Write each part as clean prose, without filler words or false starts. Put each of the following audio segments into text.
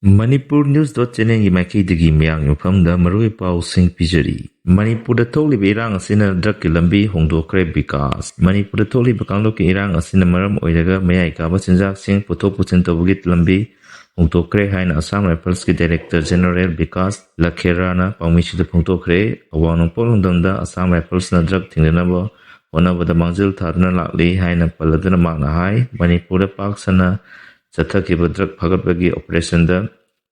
Manipur News.channel gi maikhaidagi mayang yufamda maroi pausing pijari. Manipurda thokliba irang asina drug ki lambi hongdokre Vikas. Manipurda thokliba kanglok ki irang asina maram oiraga mayai kaba chinjak sing puthok puchin tawagi lambi hongdokre haina Assam Rifles ki Director General Vikas Lakherana paumishida hongdokre awang polongdamda Assam Rifles na drug thingdanaba honabada mangjil thadna lakli haina paladana makna hai Manipurda pak sana Chathakhiba drug phagatbagi operation da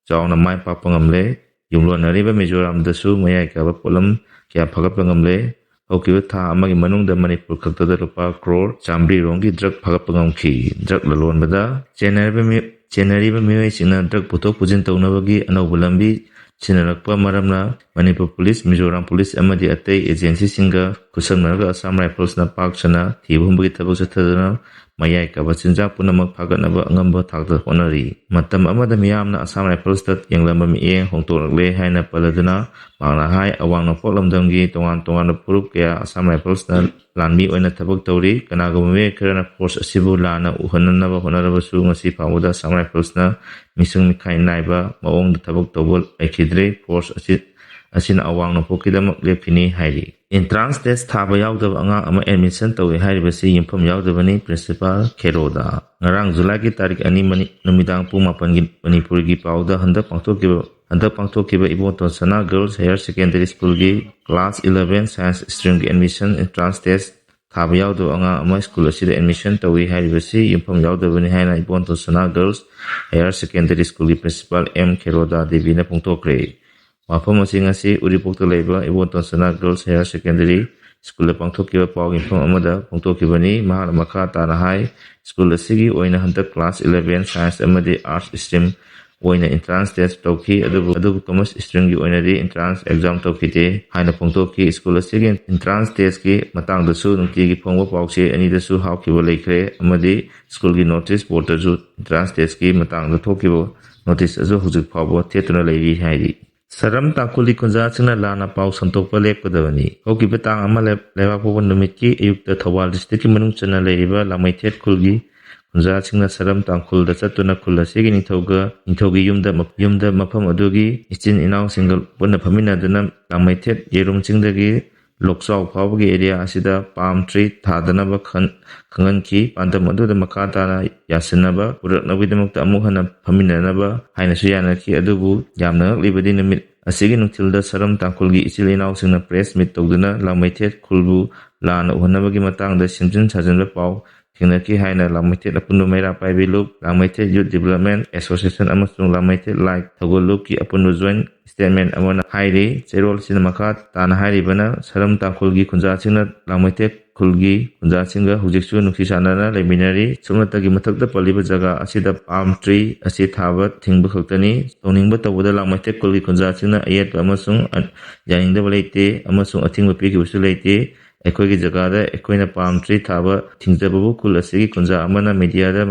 chawna mai pakpa ngamle yumlonariba Mizoram dasu mayai kaba polam kya phagatpa ngamle hokiba tha amagi manungda Manipur khaktada rupa crore chambri rongi drug phagatpa ngamkhi drug lalonbada chenariba miwai singna drug puthok pujin tawnabagi anauba lambi chinarappa maramna Manipur Police Mizoram Police amadi atei agency singa kusamnaraga Assam Rifles na pak chana thibumbagi thabak chathadana mayai kaba chinjak punamak phagatnaba angamba thakda honari matam amada miyamna Assam Rifles tat yanglamba mieng hongtokle haina paladana makna hai awangna poklamdamgi tongan purup kaya Assam Rifles na lanmi oina thabak tawri kanaguma me kerana force asibu lana uhananaba honarabasu ngasi phawda Assam Rifles na misung mikhai naiba maongda thabak tawbol aikidre force asina awangna pokidamak lepini hairi entrance test thaba yaudaba angang ama admission tawi hairibasi yimpham yaudabani principal Kheroda ngarang July ki tarik ani numidang pung 8 gi Manipur gi pauda handak pangthokkiba Ibonton Sana Girls Higher Secondary School gi class 11 science stream gi admission entrance test thaba yaudaba angang ama school asida admission tawi hairibasi yimpham yaudabani haina Ibonton Sana Girls Higher Secondary School gi principal M Kheroda Devi na pungtokre Wafam ngasi Uripokta leba Ibonton Sana Girls Higher Secondary School pangthokkiba paw yimpham amada pungtokkibani mahakna makha tana hai school asigi oina handak class 11 science amadi arts stream oina entrance test tawki adubu commerce stream gi oina di entrance exam tawkite haina pungtokki school asigi entrance test ki matangdasu nungti gi phongba pawse anidasu hawkiba leikre amadi school gi notice board ju entrance test ki matangda thokkiba notice azu hujik phawba thetuna leiri hairi Saram takuli kunja chingna lana paw santokpa lepkadawani hokiba tang ama lebak poban numit ki ayukta Thawal district ki manung chana leiriba Lamaithet khulgi kunja chingna saram tangkhulda chatuna khula sigi nithaugi yumda mafam adugi ichin inaw single punna phaminadana Lamaithet yerum chingdagi Lokchaw phawgi area asida palm tree thadana khanganki pandam aduda makatana yasinaba uraknabidamakta amuk hana phaminanaba haina suyanaki adubu yamna libadi numit asigi nungtilda saram tangkhulgi ichil inaw singna press meet tawduna Lamaithet khulbu lana uhanabagi matangda simjin sajanba paw Kinaki haina Lamaithet apundu maira paibilup Lamaithet Youth Development Association amasung Lamaithet Like Thagolup ki apundu joint statement amana hairi cherol sinamaka tana hairi bana saram tangkhulgi kunja chingna Lamaithet khulgi kunja chinga hujiksu nukhi sanana leminari sumnatagi mathakta paliba jaga asida palm tree asi thaba thingba khaktani toningba tawda Lamaithet khulgi kunja chingna ayat amasung yaningda baleite amasung athingba piki usu leite Ekoigi jagada ekoina palm tree thaba thingjababu kul asigi kunja amana mediada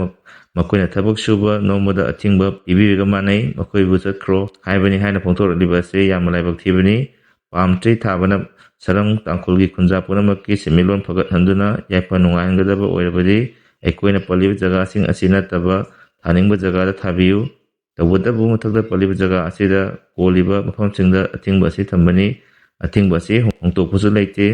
makoina thabak suba nomada athingba pibiga manai makoibu chatkro haibani haina pongthor libase yamalaibak thibani palm tree thabana sarang tangkhulgi kunja punamakki semilon phagat handuna yaipa nungaingadaba oirabadi ekoina paliba jaga sing asina taba thaningba jagada thabiu tawadabu mathakda paliba jaga asida koliba mafam singda athingba asi thambani athingba asi hongtokpusu leite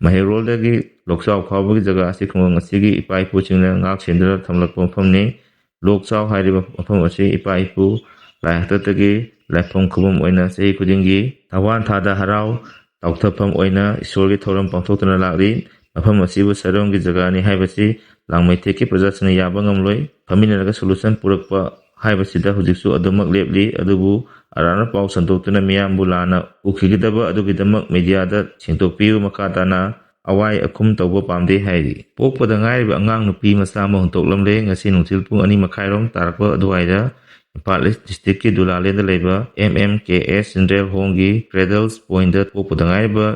Mahiroldagi Lokchaw phawbagi jaga asi khumang asigi ipaipu chingna ngak sendra thamlakpa mafamni Lokchaw hairiba mafam asi ipaipu laihatatagi laifong khumam oina sahi khudingi Tawan thada harau tawthapam oina isorgi thoram pangthoktuna lakri mafam asibu saronggi jagani haibasi Lamaithet ki prajachingna yaba ngamloi phaminaraga solution purakpa haibasida hujiksu adumak lepli adubu arana paw santoktuna miyambu lana ukhigidaba adugidamak mediada singtokpiu makatana awai akhum tawba pamde hairi pokpada ngairiba angang nupi macha ma hontoklamle ngasi nungtil pung 2:30 tarakpa aduaida Impal East District ki Dulalenda leba MMKS Central Hongi Cradles Point da pokpada ngairiba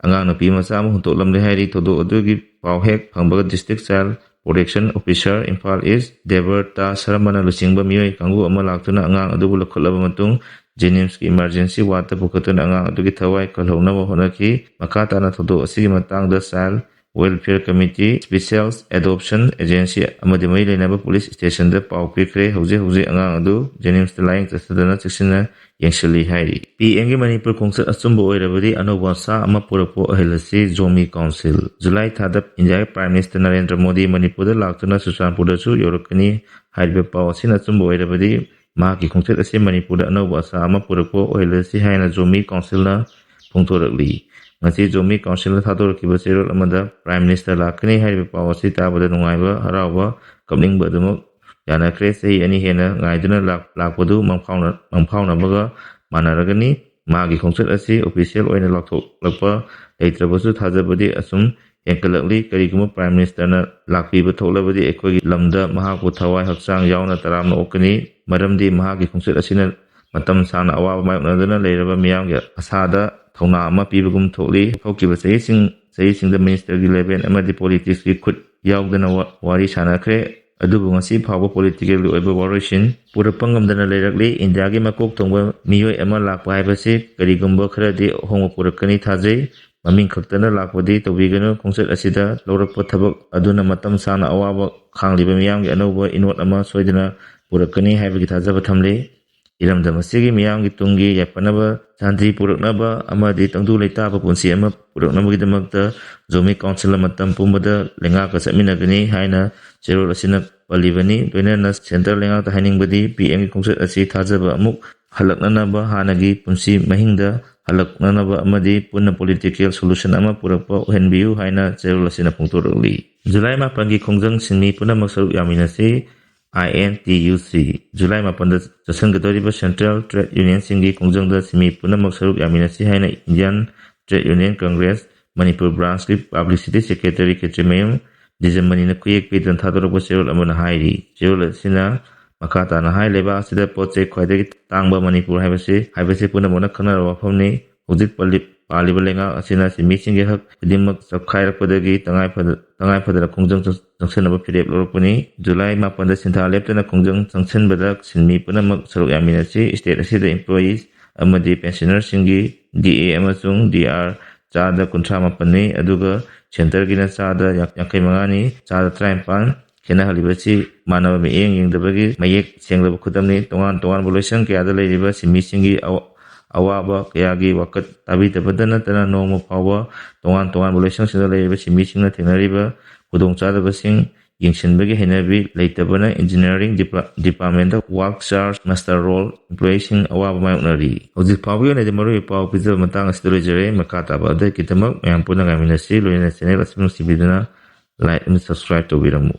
angang nupi macha ma hontoklamle hairi todo adugi pawhek phangbaga District Child Protection Officer Impal East Deberta Saramana lusingba miyoi kanggu ama laktuna angang adubu lakhotlaba matung Jennings ki emergency ward ta pukatuna angang adugi thawai kalhongnaba honaki makatana thodo asigi matangda child welfare committee, special adoption agency ꯑꯃꯗꯤ ꯃꯔꯤ ꯂꯩꯅꯕ police ꯁ꯭ꯇꯦꯁꯟꯗ ꯄꯥꯎ ꯄꯤꯈ꯭ꯔꯦ꯫ ꯍꯧꯖꯤꯛ ꯑꯉꯥꯡ ꯑꯗꯨ ꯖꯦꯅꯤꯝꯁꯇ ꯂꯥꯌꯦꯡ ꯆꯠꯊꯗꯨꯅ ꯆꯦꯛꯁꯤꯟꯅ ꯌꯦꯡꯁꯤꯜꯂꯤ ꯍꯥꯏꯔꯤ꯫ ꯄꯤꯑꯦꯝꯒꯤ ꯃꯅꯤꯄꯨꯔ ꯈꯣꯡꯆꯠ ꯑꯆꯨꯝꯕ ꯑꯣꯏꯔꯕꯗꯤ ꯑꯅꯧꯕ ꯑꯁꯥ ꯑꯃ ꯄꯨꯔꯛꯄ ꯑꯣꯏꯍꯜꯂꯁꯤ ꯖꯣꯃꯤ ꯀꯥꯎꯟꯁꯤꯜ꯫ ꯖꯨꯂꯥꯏ ꯊꯥꯗ ꯏꯟꯗꯤꯌꯥꯒꯤ ꯄ꯭ꯔꯥꯏꯝ ꯃꯤꯅꯤꯁꯇꯔ ꯅꯔꯦꯟꯗ꯭ꯔ ꯃꯣꯗꯤ ꯃꯅꯤꯄꯨꯔꯗ ꯂꯥꯛꯇꯨꯅ ꯆꯨꯔꯆꯥꯟꯄꯨꯔꯗꯁꯨ ꯌꯧꯔꯛꯀꯅꯤ ꯍꯥꯏꯔꯤꯕ ꯄꯥꯎ ꯑꯁꯤꯅ ꯑꯆꯨꯝꯕ ꯑꯣꯏꯔꯕꯗꯤ ꯃꯍꯥꯛꯀꯤ ꯈꯣꯡꯆꯠ ꯑꯁꯤ ꯃꯅꯤꯄꯨꯔꯗ ꯑꯅꯧꯕ ꯑꯁꯥ ꯑꯃ ꯄꯨꯔꯛꯄ ꯑꯣꯏꯍꯜꯂꯁꯤ ꯍꯥꯏꯅ ꯖꯣꯃꯤ ꯀꯥꯎꯟꯁꯤꯜꯅ ꯐꯣꯡꯗꯣꯔꯛꯂꯤ꯫ ꯉꯁꯤ ꯖꯣꯃꯤ ꯀꯥꯎꯟꯁꯤꯜꯅ ꯊꯥꯗꯣꯔꯛꯈꯤꯕ ꯆꯦꯔꯣꯜ ꯑꯃꯗ ꯄ꯭ꯔꯥꯏꯝ ꯃꯤꯅꯤꯁꯇꯔ ꯂꯥꯛꯀꯅꯤ ꯍꯥꯏꯔꯤꯕ ꯄꯥꯎ ꯑꯁꯤ ꯇꯥꯕꯗ ꯅꯨꯡꯉꯥꯏꯕ, ꯍꯔꯥꯎꯕ, ꯀꯞꯅꯤꯡꯕ ꯑꯗꯨꯃꯛ ꯌꯥꯅꯈ꯭ꯔꯦ꯫ ꯆꯍꯤ 2 ꯍꯦꯟꯅ ꯉꯥꯏꯗꯨꯅ ꯂꯥꯛꯄꯗꯨ ꯃꯪꯐꯥꯎꯅꯕꯒ ꯃꯥꯟꯅꯔꯒꯅꯤ꯫ ꯃꯍꯥꯛꯀꯤ ꯈꯣꯡꯆꯠ ꯑꯁꯤ ꯑꯣꯐꯤꯁꯤꯌꯦꯜ ꯑꯣꯏꯅ ꯂꯥꯎꯊꯣꯛꯂꯛꯄ ꯂꯩꯇ꯭ꯔꯕꯁꯨ ꯊꯥꯖꯕꯗꯤ ꯑꯁꯨꯝ ꯍꯦꯟꯒꯠꯂꯛꯂꯤ꯫ ꯀꯔꯤꯒꯨꯝꯕ ꯄ꯭ꯔꯥꯏꯝ ꯃꯤꯅꯤꯁꯇꯔꯅ ꯂꯥꯛꯄꯤꯕ ꯊꯣꯛꯂꯕꯗꯤ ꯑꯩꯈꯣꯏꯒꯤ ꯂꯝꯗ ꯃꯍꯥꯛꯄꯨ ꯊꯋꯥꯏ ꯍꯛꯆꯥꯡ ꯌꯥꯎꯅ ꯇꯔꯥꯝꯅ ꯑꯣꯛꯀꯅꯤ꯫ ꯃꯔꯝꯗꯤ ꯃꯍꯥꯛꯀꯤ ꯈꯣꯡꯆꯠ ꯑꯁꯤꯅ ꯃꯇꯝ ꯁꯥꯡꯅ ꯑꯋꯥꯕ ꯃꯥꯌꯣꯛꯅꯗꯨꯅ ꯂꯩꯔꯕ ꯃꯤꯌꯥꯝꯒꯤ ꯑꯁꯥꯗ ꯊꯧꯅꯥ ꯑꯃ ꯄꯤꯕꯒꯨꯝ ꯊꯣꯛꯂꯤ꯫ ꯍꯧꯈꯤꯕ ꯆꯍꯤꯁꯤꯡꯗ ꯃꯤꯅꯤꯁꯇꯔꯒꯤ ꯂꯦꯚꯦꯜ ꯑꯃꯗꯤ ꯄꯣꯂꯤꯇꯤꯛꯁꯀꯤ ꯈꯨꯠ ꯌꯥꯎꯗꯅ ꯋꯥꯔꯤ ꯁꯥꯅꯈ꯭ꯔꯦ꯫ ꯑꯗꯨꯕꯨ ꯉꯁꯤ ꯐꯥꯎꯕ ꯄꯣꯂꯤꯇꯤꯀꯦꯜꯒꯤ ꯑꯣꯏꯕ ꯋꯥꯔꯣꯏꯁꯤꯟ ꯄꯨꯔꯛꯄ ꯉꯝꯗꯅ ꯂꯩꯔꯛꯂꯤ꯫ ꯏꯟꯗꯤꯌꯥꯒꯤ ꯃꯀꯣꯛ ꯊꯣꯡꯕ ꯃꯤꯑꯣꯏ ꯑꯃ ꯂꯥꯛꯄ ꯍꯥꯏꯕꯁꯤ ꯀꯔꯤꯒꯨꯝꯕ ꯈꯔꯗꯤ ꯑꯍꯣꯡꯕ ꯄꯨꯔꯛꯀꯅꯤ ꯊꯥꯖꯩ꯫ ꯃꯃꯤꯡ ꯈꯛꯇꯅ ꯂꯥꯛꯄꯗꯤ ꯇꯧꯕꯤꯒꯅꯨ꯫ ꯈꯣꯡꯆꯠ ꯑꯁꯤꯗ ꯂꯧꯔꯛꯄ ꯊꯕꯛ ꯑꯗꯨꯅ ꯃꯇꯝ ꯁꯥꯡꯅ ꯑꯋꯥꯕ ꯈꯥꯡꯂꯤꯕ ꯃꯤꯌꯥꯝꯒꯤ ꯑꯅꯧꯕ ꯏꯅꯣꯠ ꯑꯃ ꯁꯣꯏꯗꯅ ꯄꯨꯔꯛꯀꯅꯤ ꯍꯥꯏꯕꯒꯤ ꯊꯥꯖꯕ ꯊꯝꯂꯤ꯫ ꯏꯔꯝꯗꯝ ꯑꯁꯤꯒꯤ ꯃꯤꯌꯥꯝꯒꯤ ꯇꯨꯡꯒꯤ ꯌꯥꯏꯐꯅꯕ, ꯁꯥꯟꯇꯤ ꯄꯨꯔꯛꯅꯕ ꯑꯃꯗꯤ ꯇꯪꯗꯨ ꯂꯩꯇꯥꯕ ꯄꯨꯟꯁꯤ ꯑꯃ ꯄꯨꯔꯛꯅꯕꯒꯤꯗꯃꯛꯇ ꯖꯣꯃꯤ ꯀꯥꯎꯟꯁꯤꯜꯅ ꯃꯇꯝ ꯄꯨꯝꯕꯗ ꯂꯩꯉꯥꯛꯀ ꯆꯠꯃꯤꯟꯅꯒꯅꯤ ꯍꯥꯏꯅ ꯆꯦꯔꯣꯜ ꯑꯁꯤꯅ ꯄꯜꯂꯤꯕꯅꯤ꯫ ꯂꯣꯏꯅꯅ ꯁꯦꯟꯇꯔ ꯂꯩꯉꯥꯛꯇ ꯍꯥꯏꯅꯤꯡꯕꯗꯤ ꯄꯤꯑꯦꯝꯒꯤ ꯈꯣꯡꯆꯠ ꯑꯁꯤ ꯊꯥꯖꯕ ꯑꯃꯨꯛ ꯍꯜꯂꯛꯅꯅꯕ, ꯍꯥꯟꯅꯒꯤ ꯄꯨꯟꯁꯤ ꯃꯍꯤꯡꯗ ꯍꯜꯂꯛꯅꯅꯕ ꯑꯃꯗꯤ ꯄꯨꯟꯅ ꯄꯣꯂꯤꯇꯤꯀꯦꯜ ꯁꯣꯂꯨꯁꯟ ꯑꯃ ꯄꯨꯔꯛꯄ ꯑꯣꯏꯍꯟꯕꯤꯌꯨ ꯍꯥꯏꯅ ꯆꯦꯔꯣꯜ ꯑꯁꯤꯅ ꯐꯣꯡꯗꯣꯔꯛꯂꯤ꯫ ꯖꯨꯂꯥꯏ 9ꯒꯤ ꯈꯣꯡꯖꯪ ꯁꯤꯟꯃꯤ ꯄꯨꯝꯅꯃꯛ ꯁꯔꯨꯛ ꯌꯥꯃꯤꯟꯅꯁꯤ INTUC꯫ ꯖꯨꯂꯥꯏ 9ꯗ ꯆꯠꯁꯤꯟꯒꯗꯧꯔꯤꯕ ꯁꯦꯟꯇ꯭ꯔꯦꯜ ꯇ꯭ꯔꯦꯗ ꯌꯨꯅꯤꯌꯟꯁꯤꯡꯒꯤ ꯈꯣꯡꯖꯪꯗ ꯁꯤꯟꯃꯤ ꯄꯨꯝꯅꯃꯛ ꯁꯔꯨꯛ ꯌꯥꯃꯤꯟꯅꯁꯤ ꯍꯥꯏꯅ Indian trade union congress Manipur ꯕ꯭ꯔꯥꯟꯆꯀꯤ ꯄꯕ꯭ꯂꯤꯁꯤꯇꯤ ꯁꯦꯀ꯭ꯔꯦꯇꯔꯤ ꯈꯦꯇ꯭ꯔꯤꯃꯌꯨꯝ ꯗꯤꯖꯃꯅꯤꯅ ꯈꯨꯌꯦꯛ ꯄꯤꯗꯨꯅ ꯊꯥꯗꯣꯔꯛꯄ ꯆꯦꯔꯣꯜ ꯑꯃꯅ ꯍꯥꯏꯔꯤ꯫ ꯆꯦꯔꯣꯜ ꯑꯁꯤꯅ ꯃꯈꯥ ꯇꯥꯅ ꯍꯥꯏ ꯂꯩꯕꯥꯛ ꯑꯁꯤꯗ ꯄꯣꯠꯆꯩ ꯈ꯭ꯋꯥꯏꯗꯒꯤ ꯇꯥꯡꯕ ꯃꯅꯤꯄꯨꯔ ꯍꯥꯏꯕꯁꯤ ꯄꯨꯝꯅꯃꯛꯅ ꯈꯪꯅꯔꯕ ꯋꯥꯐꯝꯅꯤ꯫ ꯍꯧꯖꯤꯛ ꯄꯥꯜꯂꯤꯕ ꯂꯩꯉꯥꯛ ꯑꯁꯤꯅ ꯁꯤꯟꯃꯤꯁꯤꯡꯒꯤ ꯍꯛ ꯈꯨꯗꯤꯡꯃꯛ ꯆꯞꯈꯥꯏꯔꯛꯄꯗꯒꯤ ꯇꯉꯥꯏꯐꯗꯅ ꯈꯣꯡꯖꯪ ꯆꯪꯁꯤꯟꯅꯕ ꯐꯤꯔꯦꯞ ꯂꯧꯔꯛꯄꯅꯤ꯫ ꯖꯨꯂꯥꯏ 9ꯗ ꯁꯤꯟꯊꯥ ꯂꯦꯞꯇꯅ ꯈꯣꯡꯖꯪ ꯆꯪꯁꯤꯟꯕꯗ ꯁꯤꯟꯃꯤ ꯄꯨꯝꯅꯃꯛ ꯁꯔꯨꯛ ꯌꯥꯃꯤꯟꯅꯁꯤ꯫ ꯁ꯭ꯇꯦꯠ ꯑꯁꯤꯗ ꯏꯝꯄ꯭ꯂꯣꯌꯤꯁ ꯑꯃꯗꯤ ꯄꯦꯟꯁꯅꯔꯁꯤꯡꯒꯤ DA ꯑꯃꯁꯨꯡ DR ꯆꯥꯗ 38ꯅꯤ, ꯑꯗꯨꯒ ꯁꯦꯟꯇꯔꯒꯤꯅ ꯆꯥꯗ 55ꯅꯤ꯫ ꯆꯥꯗ 53 ꯈꯦꯠꯅꯍꯜꯂꯤꯕꯁꯤ ꯃꯥꯟꯅꯕ ꯃꯤꯠꯌꯦꯡ ꯌꯦꯡꯗꯕꯒꯤ ꯃꯌꯦꯛ ꯁꯦꯡꯂꯕ ꯈꯨꯗꯝꯅꯤ꯫ ꯇꯣꯉꯥꯟ ꯇꯣꯉꯥꯟꯕ ꯂꯣꯏꯁꯪ ꯀꯌꯥꯗ ꯂꯩꯔꯤꯕ ꯁꯤꯟꯃꯤꯁꯤꯡꯒꯤ ꯑꯋꯥꯕ ꯀꯌꯥꯒꯤ ꯋꯥꯀꯠ ꯇꯥꯕꯤꯗꯕꯇ ꯅꯠꯇꯅ ꯅꯣꯡꯃ ꯐꯥꯎꯕ ꯇꯣꯉꯥꯟ ꯇꯣꯉꯥꯟꯕ ꯂꯣꯏꯁꯪꯁꯤꯡꯗ ꯂꯩꯔꯤꯕ ꯁꯤꯟꯃꯤꯁꯤꯡꯅ ꯊꯦꯡꯅꯔꯤꯕ ꯈꯨꯗꯣꯡꯆꯥꯗꯕꯁꯤꯡ ꯌꯦꯡꯁꯤꯟꯕꯒꯤ ꯍꯩꯅꯕꯤ ꯂꯩꯇꯕꯅ engineering department work charge master roll ꯏꯝꯄ꯭ꯂꯣꯌꯤꯁꯤꯡ ꯑꯋꯥꯕ ꯃꯥꯌꯣꯛꯅꯔꯤ꯫ ꯍꯧꯖꯤꯛ ꯐꯥꯎꯕꯒꯤ ꯑꯣꯏꯅꯗꯤ ꯃꯔꯨꯑꯣꯏꯕ ꯄꯥꯎ ꯄꯤꯖꯕ ꯃꯇꯥꯡ ꯑꯁꯤꯗ ꯂꯣꯏꯖꯔꯦ꯫ ꯃꯈꯥ ꯇꯥꯕ ꯑꯞꯗꯦꯠꯀꯤꯗꯃꯛ ꯃꯌꯥꯝ ꯄꯨꯟꯅ ꯉꯥꯏꯃꯤꯟꯅꯁꯤ꯫ ꯂꯣꯏꯅꯅ ꯆꯦꯅꯦꯜ ꯑꯁꯤ ꯅꯨꯡꯁꯤꯕꯤꯗꯨꯅ ꯂꯥꯏꯛ ꯑꯃꯁꯨꯡ ꯁꯕꯁꯀ꯭ꯔꯥꯏꯕ ꯇꯧꯕꯤꯔꯝꯃꯨ꯫